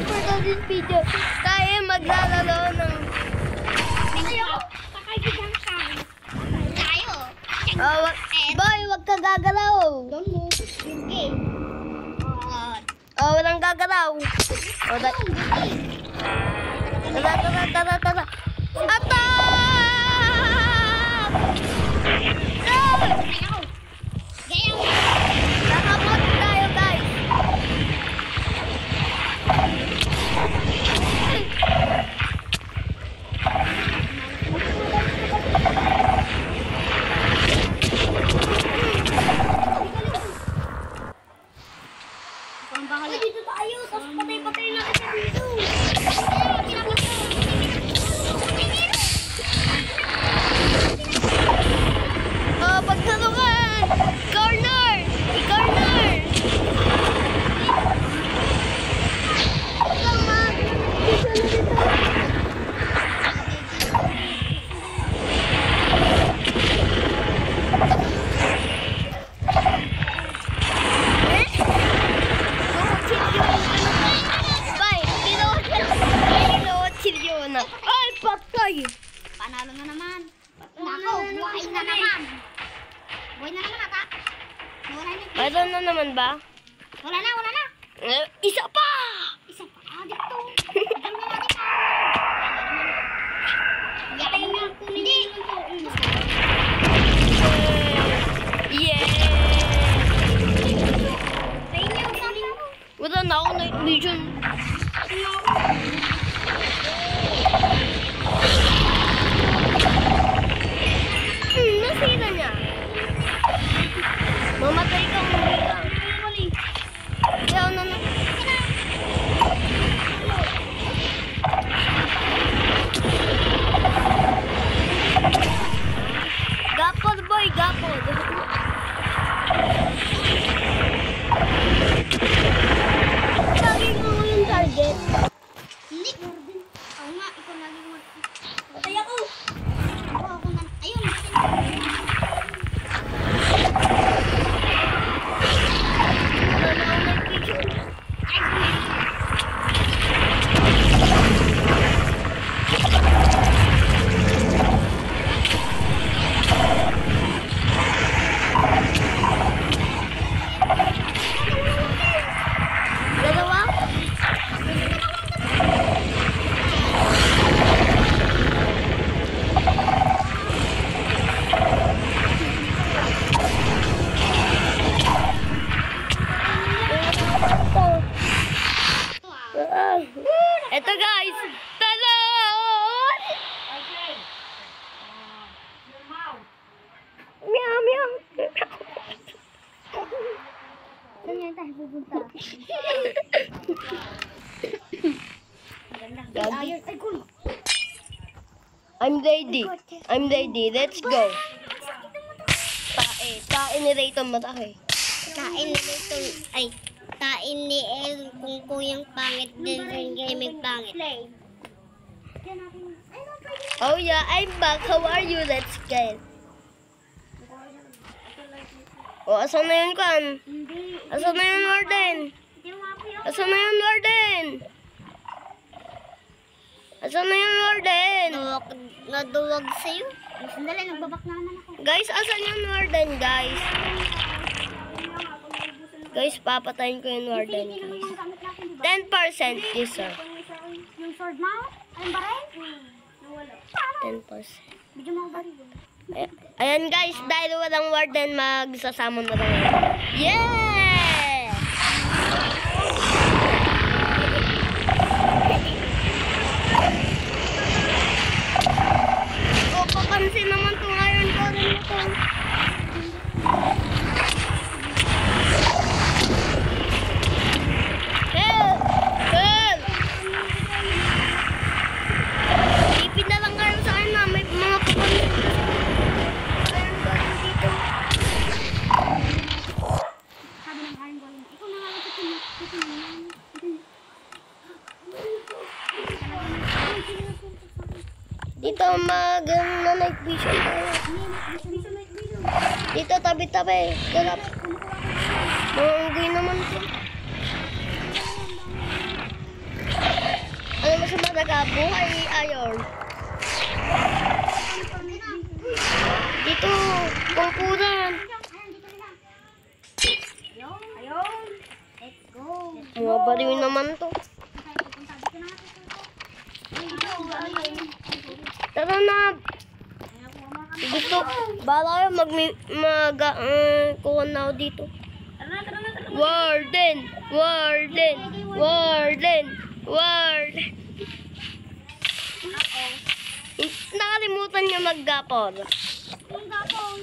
for this video, tayo maglalaro ng... Boy, wag ka gagalaw. Don't move. Okay. Walang gagalaw. Tara. Attack! Nakapot tayo, guys. Dito tayo, tapos patay-patay na kita dito. Pagtulungan! Corner! Ay, patay! Panalo na naman. Nako, buhay na naman. Buhay na naman ata. Meron na naman ba? Wala na. Isa pa! Isa pa. Dito. Dami na natin pa. Yakin na. Hindi. Yeah! Wala na ako night vision. Nasira niya. Mamatay ka muli. Ayaw na. Gapod boy, gapod. Lagi ko yung target. Hindi. Oo nga, ikaw lagi mo. Patay ako. Ako na. Ayun. Eto guys, talon! Meow. Saan yan tayo pupunta? Ayun. Ay, cool. I'm ready. Let's go. Tae ni Rayton matake. Kain nito. Ay. Kain ni El kung kuyang pangit din rin gaming pangit. Oh yeah, I'm back. How are you? Let's get. Oh, asan na yun, Kwan? Asan na yun, Warden? Naduwag sa'yo. Sandali, nagbabak na naman ako. Guys, asan yung Warden, guys? Guys, papatayin ko yung Warden, guys. 10%, yes, sir. Yung sword mo? Ayun ba rin? 10%. Medyo mga baril. Ayan, guys, dahil walang Warden, magsasamon na lang. Yeah! Papansin naman itong Iron Golem nito. Help! Ipin na lang kayo sa akin na may mga papansin na Iron Golem dito. Sabi ng Iron Golem, ikaw na nga lang Dito mag-night vision tayo. Dito tabi-tabi. Galap. Mangunggoy naman ito. buhay iron. Dito, kumpunan. Ayun. Let's go. Mga baliw naman to. Tara na. Gusto, bala kayo kuha na ako dito. Warden! Warden! Warden! Warden! Nakalimutan niya mag-gapon. Yung gapon.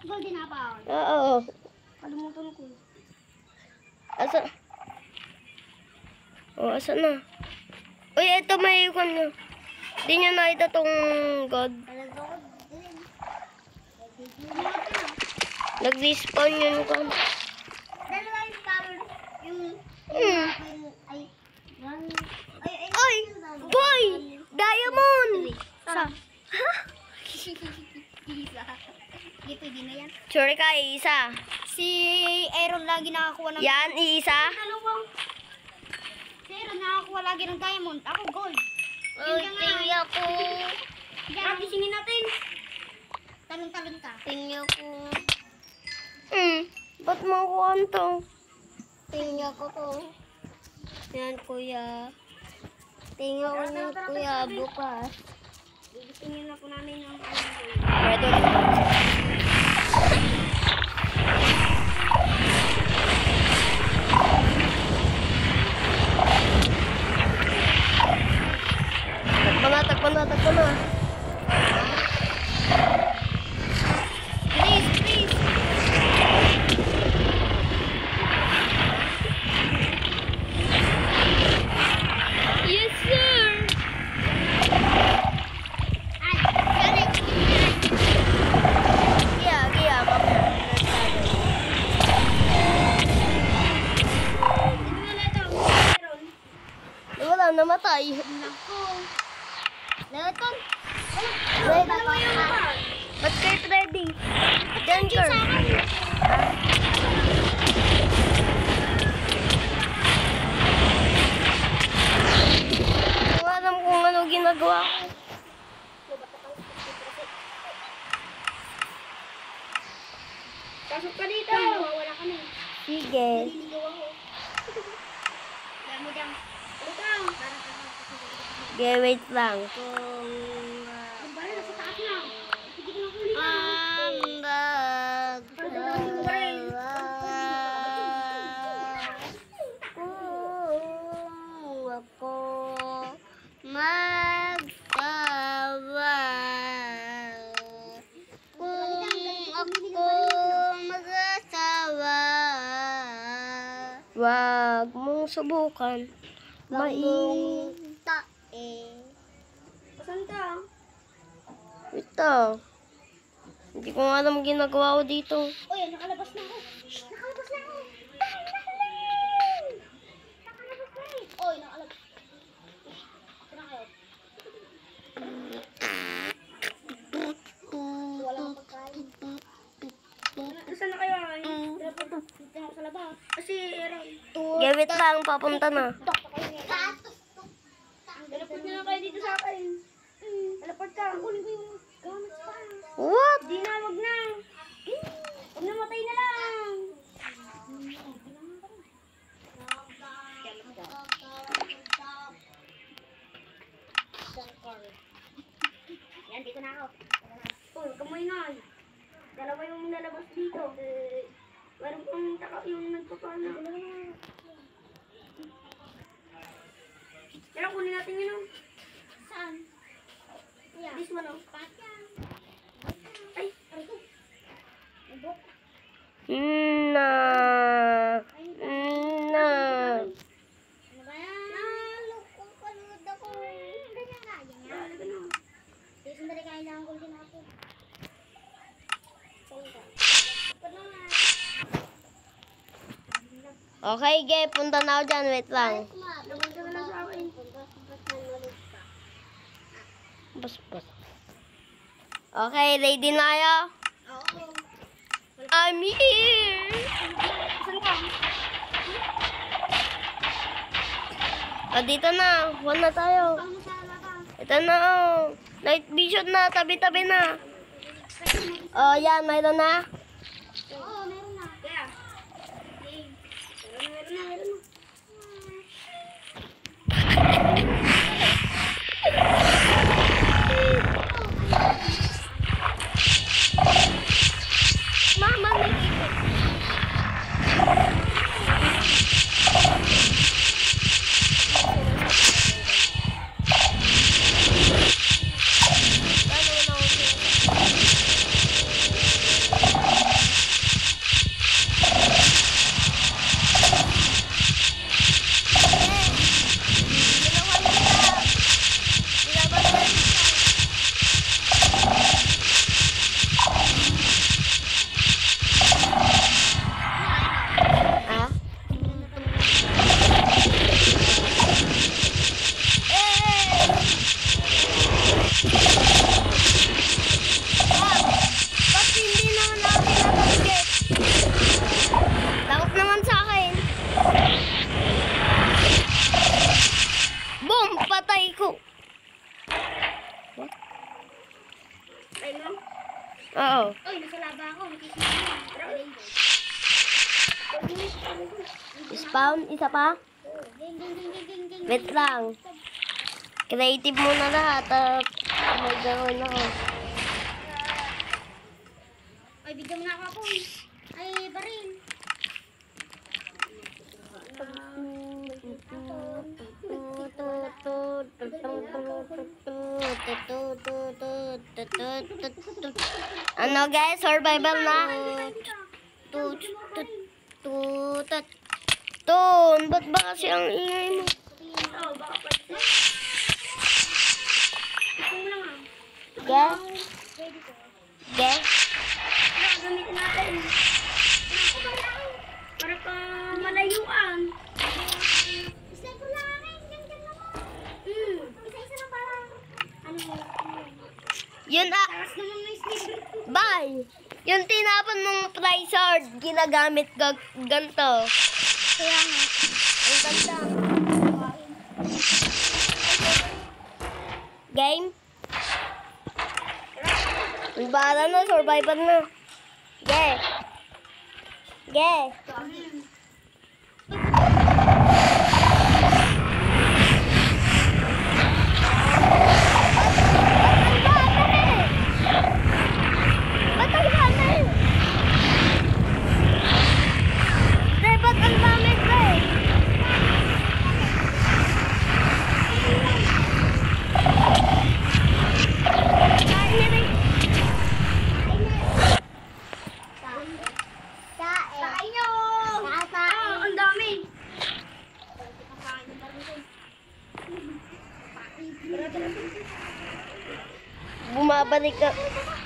Golden apple. Oo. Kalimutan ko. Asa? Oh, asa na? Uy, ito may ikon nyo. Di niya nakita tong god. Nag-respawn yun ko. Dalawa yung power. Yung... Ay... Ay! Boy! Diamond! Sa? Dito, di na yan. Sure ka, isa. Si Aaron lagi nakakuha ng... Yan, isa. Dalawang. Si Aaron nakakuha lagi ng diamond. Ako gold. Tingnan ko. Diyan, gisingin natin. Talon-talon ka. Tingnan ko. Ba't mo ko to? Tingnan ko to. Yan, kuya. Tingnan ko niya, kuya, bukas. Tingin na po namin yung... Pwede. Takpan na. Please. Yes, sir. Kaya, wala, namatay. Nako. Leton. Ba't kayo ready? Danger. Hindi ko alam kung ano ginagawa ko. Pasok ka dito. Wala kami. Sige. Naliligaw ako. Kaya mo dyan. Ano ka? Okay, wait lang. Ang bala, nasa taas na. Hindi ko nakuli. Ako magsawa. Wag mong subukan. Saan ka? Ito. Hindi ko nga alam ginagawa ko dito. Uy, nakalabas na ako. Nakalabas na ako. Uy, nakalabas. Saan kayo? Walang pagkain. Saan na kayo? Dito na ako sa labas. Kasi, Gawit lang, papunta na. Teleport nyo na kayo dito sa akin. Teleport ka. Kunin ko yung gamit pa. What? Di na, wag na. Wag na, matay na lang. Yan, dito na ako. Uy, kamoy nga. Dalawa yung lalabas dito. Meron pang taka yung nagpapana. Kaya kunin natin yun. Saan? This one, oh. Ay, ano to? Na. Ano ba yan? Naloko, kalud ako. Ganyan nga, ganyan. Dali ka na. Sandali kain lang ang golden apple. Okay, ge, punta na ako dyan. Wait lang. Napunta na lang sa akin. Bas. Okay, ready na kayo? Oo. I'm here! Saan ka? dito na. One na tayo. Ano sa labas? Ito na, oh. Night vision na. Tabi-tabi na. Oh, yan. Mayroon na. Oo, meron na. Kaya. Okay. Meron na. Mama, may ipit. Oo. Oy, nasa laba ako. Spawn, isa pa? Wait lang. Creative muna lahat at may gawin ako. Ay, bigyan mo na ako. Ay, baril. Ano guys, survival na. Ton, ba't ba kasi ang ingay mo? Oo, baka pwede. Ito mo lang ah. Guys, Ready ko. guys. Gamitin natin. Para pa malayuan. Isa ko lang akin. Ganyan lang ako. Isa-isa lang para. Ano mo? Yun Takas naman may sneaker. bye. Yung tinapon mong price sword, ginagamit ganito. Kaya nga. Ang ganda. Game? Para na, survival na. Ge. Ge. Ba't ang dami? Pre, ba't ang dami, pre? Kain na rin. Kain nyo! Ang dami!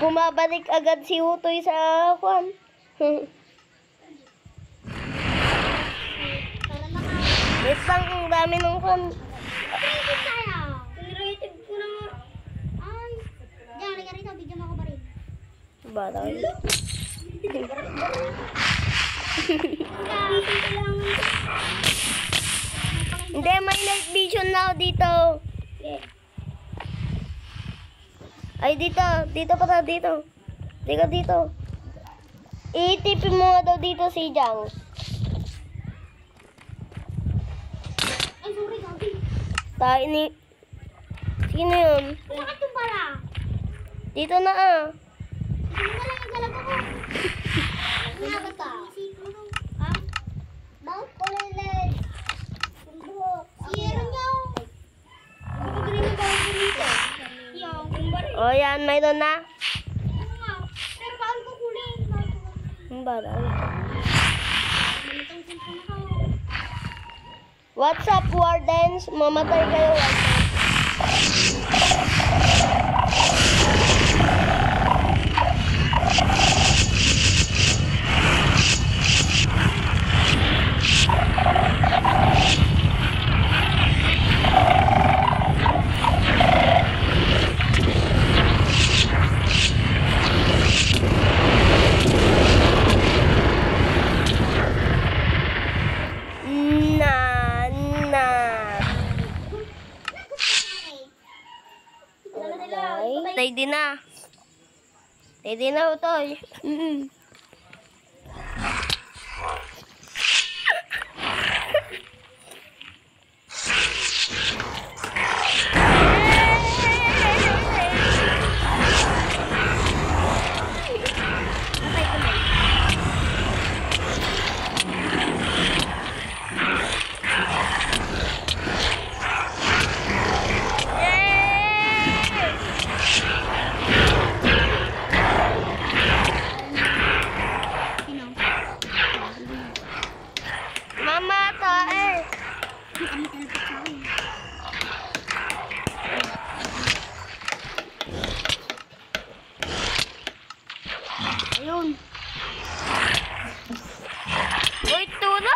Bumabalik agad si Utoy sa kwan. Wait lang, ang dami ng kwan. Creative ko na nga. Ay. Diyan, halika rito. Bigyan mo ako ba rin? Baral. Hindi, may night vision na ako dito. Ay, dito. Dito pala, dito. Dito, dito. Itipin mo nga daw dito si Jang. Ay, sorry, Gabi. Tayo ni... Sino yun? Bakit yung pala? Dito na ah. Hindi mo lang yung galap ako. Nga ba ito? Ha? Bakit ko lilit? Siyero niyo. Kapag rin yung bawang ko dito. Yung kumbari. O yan, mayroon na. Oo nga. Pero bawal ko kulin. Ang baral. Malitang cellphone ako. What's up, Wardens? Mamatay kayo, Wardens. Na. Ready na. Ready na, Utoy. Mama, tae. Ayun. Uy, tuna.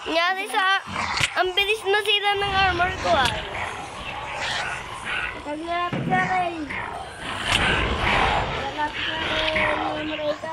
Nangyari sa... Ang bilis na sila ng armor ko ay. Kalapit ka rin. Kalapit ka rin. Memory ka.